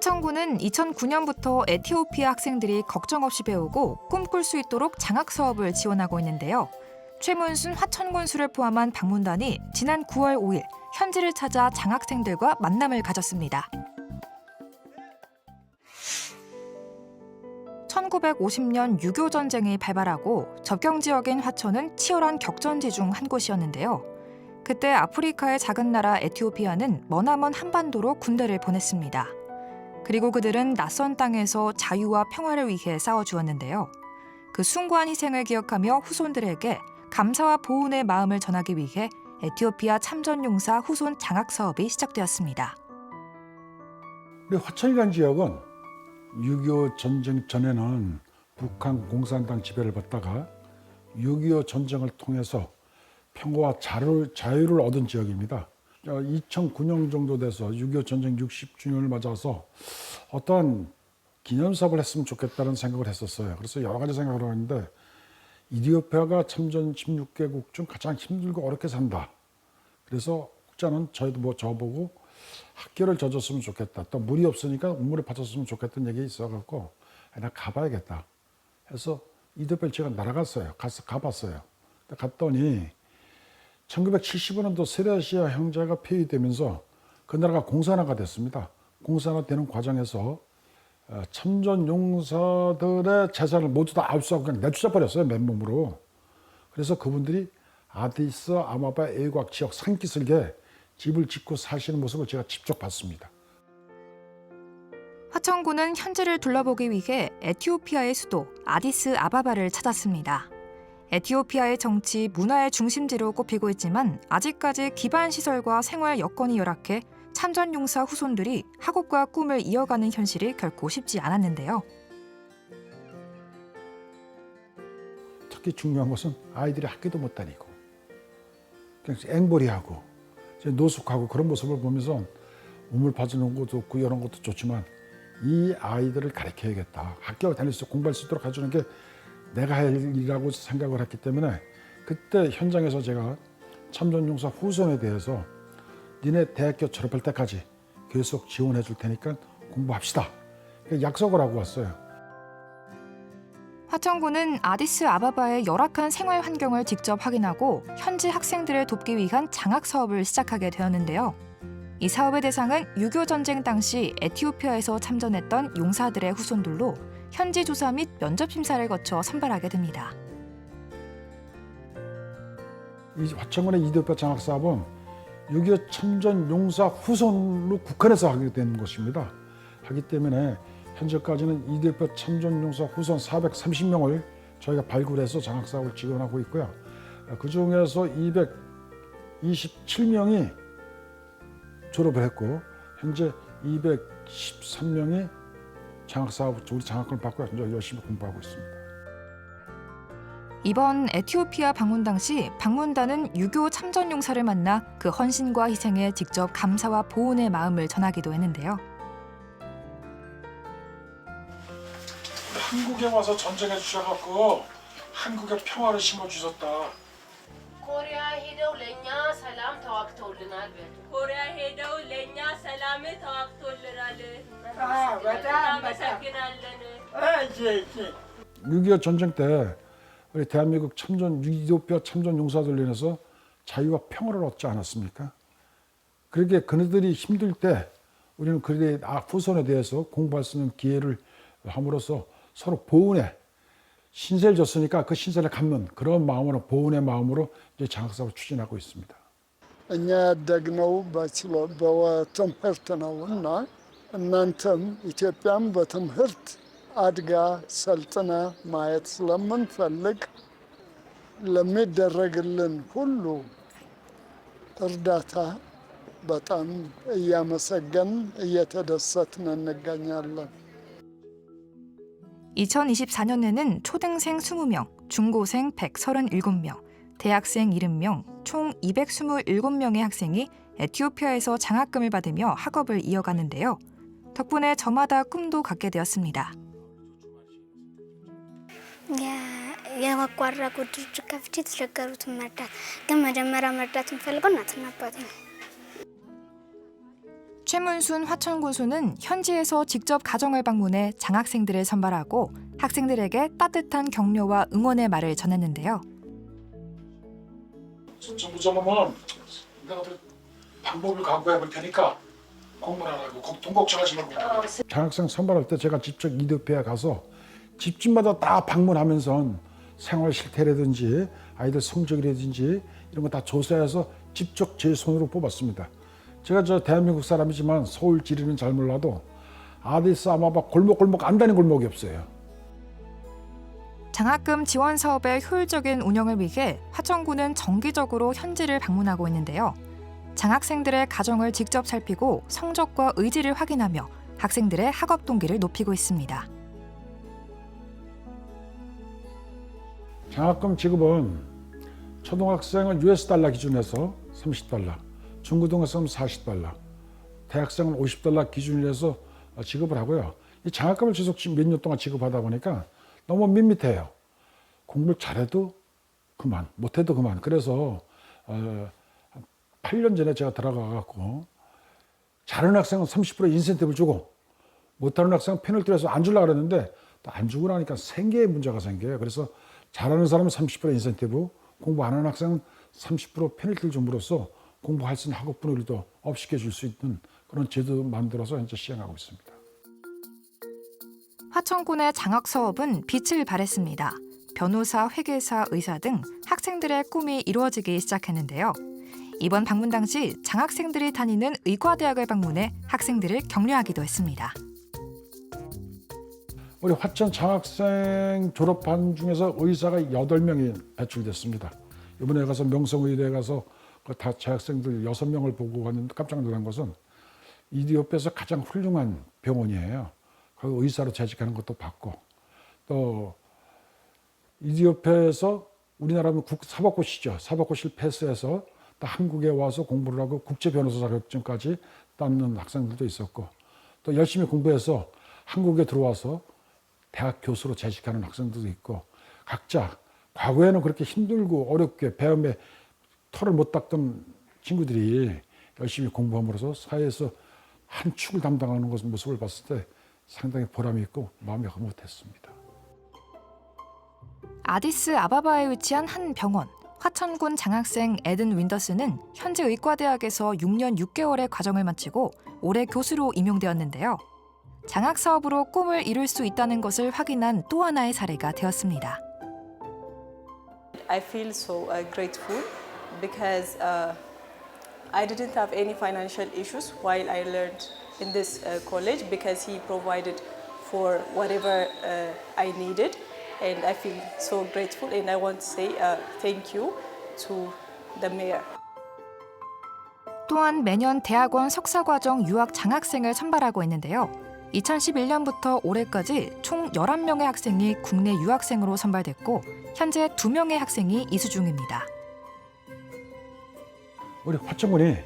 화천군은 2009년부터 에티오피아 학생들이 걱정 없이 배우고 꿈꿀 수 있도록 장학 사업을 지원하고 있는데요. 최문순 화천군수를 포함한 방문단이 지난 9월 5일 현지를 찾아 장학생들과 만남을 가졌습니다. 1950년 6.25 전쟁이 발발하고 접경 지역인 화천은 치열한 격전지 중 한 곳이었는데요. 그때 아프리카의 작은 나라 에티오피아는 머나먼 한반도로 군대를 보냈습니다. 그리고 그들은 낯선 땅에서 자유와 평화를 위해 싸워주었는데요. 그 숭고한 희생을 기억하며 후손들에게 감사와 보훈의 마음을 전하기 위해 에티오피아 참전용사 후손 장학 사업이 시작되었습니다. 우리 화천이라는 지역은 6.25 전쟁 전에는 북한 공산당 지배를 받다가 6.25 전쟁을 통해서 평화와 자유를 얻은 지역입니다. 2009년 정도 돼서 6.25 전쟁 60주년을 맞아서 어떠한 기념사업을 했으면 좋겠다는 생각을 했었어요. 그래서 여러 가지 생각을 했는데 이디오피아가 참전 16개국 중 가장 힘들고 어렵게 산다. 그래서 국자는 저보고 학교를 져줬으면 좋겠다. 또 물이 없으니까 우물을 파줬으면 좋겠다는 얘기 있어갖고 나 가봐야겠다. 해서 이디오피아를 제가 날아갔어요. 가봤어요. 갔더니 1975년도 세르시아 형제가 폐위되면서 그 나라가 공산화가 됐습니다. 공산화되는 과정에서 참전 용사들의 재산을 모두 다 압수하고 그냥 내쫓아버렸어요. 맨몸으로. 그래서 그분들이 아디스 아바바 애국학 지역 산기슭에 집을 짓고 사시는 모습을 제가 직접 봤습니다. 화천군은 현지를 둘러보기 위해 에티오피아의 수도 아디스 아바바를 찾았습니다. 에티오피아의 정치, 문화의 중심지로 꼽히고 있지만 아직까지 기반 시설과 생활 여건이 열악해 참전용사 후손들이 학업과 꿈을 이어가는 현실이 결코 쉽지 않았는데요. 특히 중요한 것은 아이들이 학교도 못 다니고 그냥 앵벌이하고 노숙하고 그런 모습을 보면서 우물 파주는 것도 없고 이런 것도 좋지만 이 아이들을 가르쳐야겠다. 학교 다닐 수 공부할 수 있도록 해주는 게 내가 할 일이라고 생각을 했기 때문에 그때 현장에서 제가 참전용사 후손에 대해서 니네 대학교 졸업할 때까지 계속 지원해 줄 테니까 공부합시다. 약속을 하고 왔어요. 화천군은 아디스 아바바의 열악한 생활 환경을 직접 확인하고 현지 학생들을 돕기 위한 장학 사업을 시작하게 되었는데요. 이 사업의 대상은 6.25 전쟁 당시 에티오피아에서 참전했던 용사들의 후손들로 현지 조사 및 면접 심사를 거쳐 선발하게 됩니다. 이 화천군의 이디오피아 장학 사업은 6.25 참전 용사 후손으로 국한해서 하게 되는 것입니다. 하기 때문에 현재까지는 이디오피아 참전 용사 후손 430명을 저희가 발굴해서 장학 사업을 지원하고 있고요. 그 중에서 227명이 졸업을 했고 현재 213명이 장학사업, 우리 장학금을 받고 열심히 공부하고 있습니다. 이번 에티오피아 방문 당시 방문단은 6.25 참전 용사를 만나 그 헌신과 희생에 직접 감사와 보훈의 마음을 전하기도 했는데요. 한국에 와서 전쟁해 주셔갖고 한국의 평화를 심어주셨다. ኮሪያ ሄደው ለእኛ ሰላም ተዋግተውልናል። ኮሪያ ሄደው ለእኛ ሰላም ተዋግተውልናል። እናመሰግናለን። 6.25 전쟁 때 우리 대한민국 이디오피아 참전 용사들로 인해서 자유와 평화를 얻지 않았습니까? 그렇게 그들이 힘들 때 우리는 그들의 후손에 대해서 공부할 수 있는 기회를 함으로써 서로 보훈에 신세를 졌으니까 그 신세를 갚는 그런 마음으로 보훈의 마음으로 이제 장학사업을 추진하고 있습니다. እኛ ያደግነው በትምህርት ነው እና እናንተም ኢትዮጵያም በትምህርት አድጋ ሰልጥና ማየት ስለምንፈልግ ለሚደረግልን ሁሉ እርዳታ በጣም እያመሰገን እየተደሰትን እንገኛለን። 2024년에는 초등생 20명, 중고생 137명, 대학생 70명, 총 227명의 학생이 에티오피아에서 장학금을 받으며 학업을 이어가는데요. 덕분에 저마다 꿈도 갖게 되었습니다. የበጎ አድራጎት ድርጅት ከፍቼ የተቸገሩትን መርዳት ግን መጀመሪያ መርዳት የምፈልገው እናትና አባቴ ነው። 최문순 화천군수는 현지에서 직접 가정을 방문해 장학생들을 선발하고 학생들에게 따뜻한 격려와 응원의 말을 전했는데요. 정부장님은 내가 방법을 강구해 볼 테니까 공부를 하라고 돈 걱정하지 말고. 장학생 선발할 때 제가 직접 이드협회에 가서 집집마다 다 방문하면서 생활 실태라든지 아이들 성적이라든지 이런 거 다 조사해서 직접 제 손으로 뽑았습니다. 제가 저 대한민국 사람이지만 서울 지리는 잘 몰라도 아디스아바바 골목골목 안 다닌 골목이 없어요. 장학금 지원 사업의 효율적인 운영을 위해 화천군은 정기적으로 현지를 방문하고 있는데요. 장학생들의 가정을 직접 살피고 성적과 의지를 확인하며 학생들의 학업 동기를 높이고 있습니다. 장학금 지급은 초등학생은 $달러 기준에서 $30, 중고등학생은 $40, 대학생은 $50 기준으로 해서 지급을 하고요. 이 장학금을 지속 몇 년 동안 지급하다 보니까 너무 밋밋해요. 공부를 잘해도 그만, 못해도 그만. 그래서 8년 전에 제가 들어가갖고 잘하는 학생은 30% 인센티브를 주고 못하는 학생은 페널티를 해서 안 주려고 그랬는데 또 안 주고 나니까 생계에 문제가 생겨요. 그래서 잘하는 사람은 30% 인센티브, 공부 안 하는 학생은 30% 페널티를 줌으로써 공부할 수 있는 학업 분위기도 업시켜줄 수 있는 그런 제도 만들어서 현재 시행하고 있습니다. 화천군의 장학 사업은 빛을 발했습니다. 변호사, 회계사, 의사 등 학생들의 꿈이 이루어지기 시작했는데요. 이번 방문 당시 장학생들이 다니는 의과대학을 방문해 학생들을 격려하기도 했습니다. 우리 화천 장학생 졸업반 중에서 의사가 8명이 배출됐습니다. 이번에 가서 명성의대에 가서 다 재학생들 6명을 보고 갔는데 깜짝 놀란 것은 이디오피아에서 가장 훌륭한 병원이에요. 거기 의사로 재직하는 것도 받고 또 이디오피아에서 우리나라 사법고시죠. 사법고시를 패스해서 또 한국에 와서 공부를 하고 국제 변호사 자격증까지 따는 학생들도 있었고 또 열심히 공부해서 한국에 들어와서 대학 교수로 재직하는 학생들도 있고 각자 과거에는 그렇게 힘들고 어렵게 배움에 털을 못 닦던 친구들이 열심히 공부함으로써 사회에서 한 축을 담당하는 모습을 봤을 때 상당히 보람이 있고 마음이 흐뭇했습니다. 아디스 아바바에 위치한 한 병원. 화천군 장학생 에든 윈더스는 현지 의과대학에서 6년 6개월의 과정을 마치고 올해 교수로 임용되었는데요. 장학 사업으로 꿈을 이룰 수 있다는 것을 확인한 또 하나의 사례가 되었습니다. I feel so grateful because I didn't have any financial issues while I learned in this college because he provided for whatever I needed, and I feel so grateful, and I want to say thank you to the mayor. 또한 매년 대학원 석사과정 유학 장학생을 선발하고 있는데요. 2011년부터 올해까지 총 11명의 학생이 국내 유학생으로 선발됐고 현재 2명의 학생이 이수 중입니다. 우리 화천군이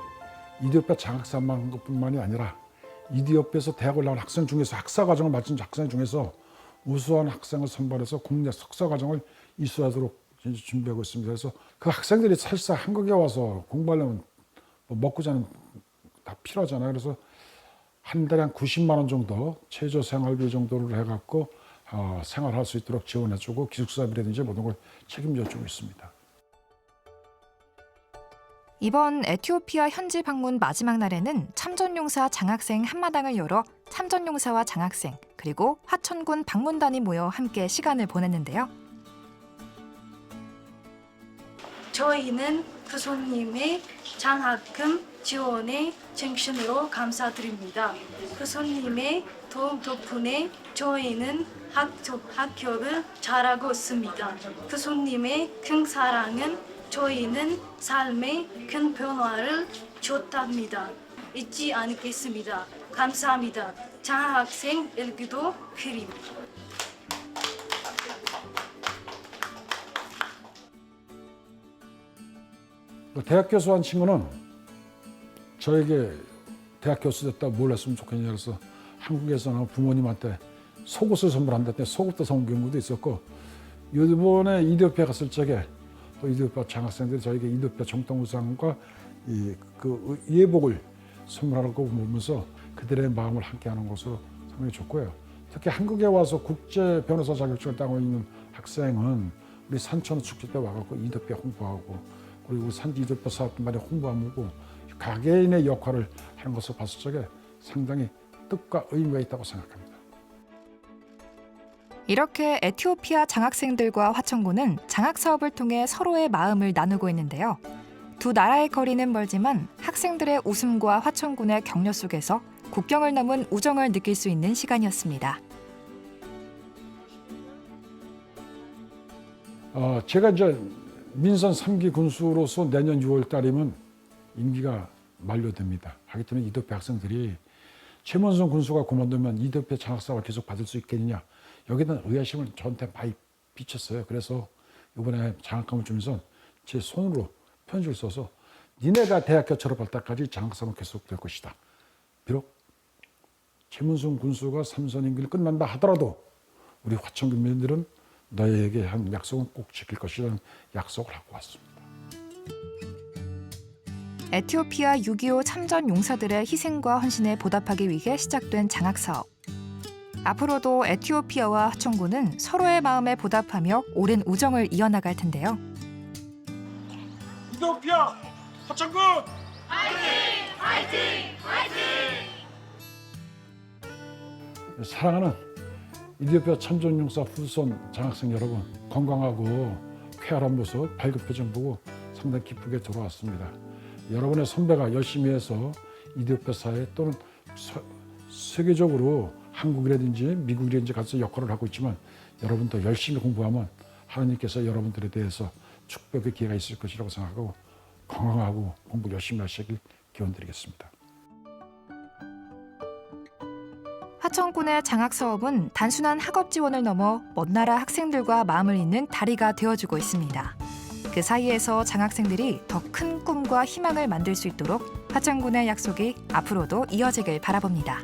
이디오피아 장학사만 한 것뿐만이 아니라 이디오피아에서 대학을 나온 학생 중에서 학사과정을 마친 학생 중에서 우수한 학생을 선발해서 국내 석사과정을 이수하도록 준비하고 있습니다. 그래서 그 학생들이 사실상 한국에 와서 공부하려면 먹고 자는 다 필요하잖아요. 그래서 한 달에 한 90만 원 정도 최저 생활비 정도를 해갖고 생활할 수 있도록 지원해주고 기숙사비라든지 모든 걸 책임져주고 있습니다. 이번 에티오피아 현지 방문 마지막 날에는 참전용사 장학생 한마당을 열어 참전용사와 장학생 그리고 화천군 방문단이 모여 함께 시간을 보냈는데요. 저희는 교수님의 장학금 지원에 진심으로 감사드립니다. 교수님의 도움 덕분에 저희는 학교를 잘하고 있습니다. 교수님의 큰 사랑은 저희는 삶에 큰 변화를 줬답니다. 잊지 않겠습니다. 감사합니다. 장학생 일기도 그림. 대학 교수한 친구는 저에게 대학 교수 됐다 뭘 했으면 좋겠냐 그래서 한국에서는 부모님한테 속옷을 선물한다는데 속옷도 사온 경우도 있었고 이번에 이디오피아 갔을 적에 또 이디오피아 장학생들이 저에게 이디오피아 정통 의상과 그 예복을 선물하는 거 보면서 그들의 마음을 함께하는 것으로 상당히 좋고요. 특히 한국에 와서 국제 변호사 자격증을 따고 있는 학생은 우리 산천 축제 때 와갖고 이더뼈 홍보하고 그리고 산지 이더뼈 사업만의 홍보하고 가게인의 역할을 하는 것을 봤을 적에 상당히 뜻과 의미가 있다고 생각합니다. 이렇게 에티오피아 장학생들과 화천군은 장학 사업을 통해 서로의 마음을 나누고 있는데요. 두 나라의 거리는 멀지만 학생들의 웃음과 화천군의 격려 속에서 국경을 넘은 우정을 느낄 수 있는 시간이었습니다. 제가 이제 민선 3기 군수로서 내년 6월 달이면 임기가 만료됩니다. 하기 때문에 이더뼈 학생들이 최문순 군수가 그만두면 이더뼈 장학사업을 계속 받을 수 있겠느냐 여기에 대한 의아심을 저한테 많이 비쳤어요. 그래서 이번에 장학금을 주면서 제 손으로 편지를 써서 니네가 대학교 졸업할 때까지 장학사업은 계속될 것이다. 비록 최문순 군수가 3선 임기를 끝난다 하더라도 우리 화천군민들은 너희에게 한 약속은 꼭 지킬 것이라는 약속을 하고 왔습니다. 에티오피아 6.25 참전 용사들의 희생과 헌신에 보답하기 위해 시작된 장학사업. 앞으로도 에티오피아와 화천군은 서로의 마음에 보답하며 오랜 우정을 이어나갈 텐데요. 이더피아 화천군 사랑하는 이더피아 참전용사 후손 장학생 여러분, 건강하고 쾌활한 모습, 밝은 표정 보고 상당히 기쁘게 돌아왔습니다. 여러분의 선배가 열심히 해서 이더피아 사회 또는 세계적으로 한국이라든지 미국이라든지 가서 역할을 하고 있지만 여러분도 열심히 공부하면 하나님께서 여러분들에 대해서 축복의 기회가 있을 것이라고 생각하고 건강하고 공부 열심히 하시길 기원드리겠습니다. 화천군의 장학사업은 단순한 학업 지원을 넘어 먼 나라 학생들과 마음을 잇는 다리가 되어주고 있습니다. 그 사이에서 장학생들이 더 큰 꿈과 희망을 만들 수 있도록 화천군의 약속이 앞으로도 이어지길 바라봅니다.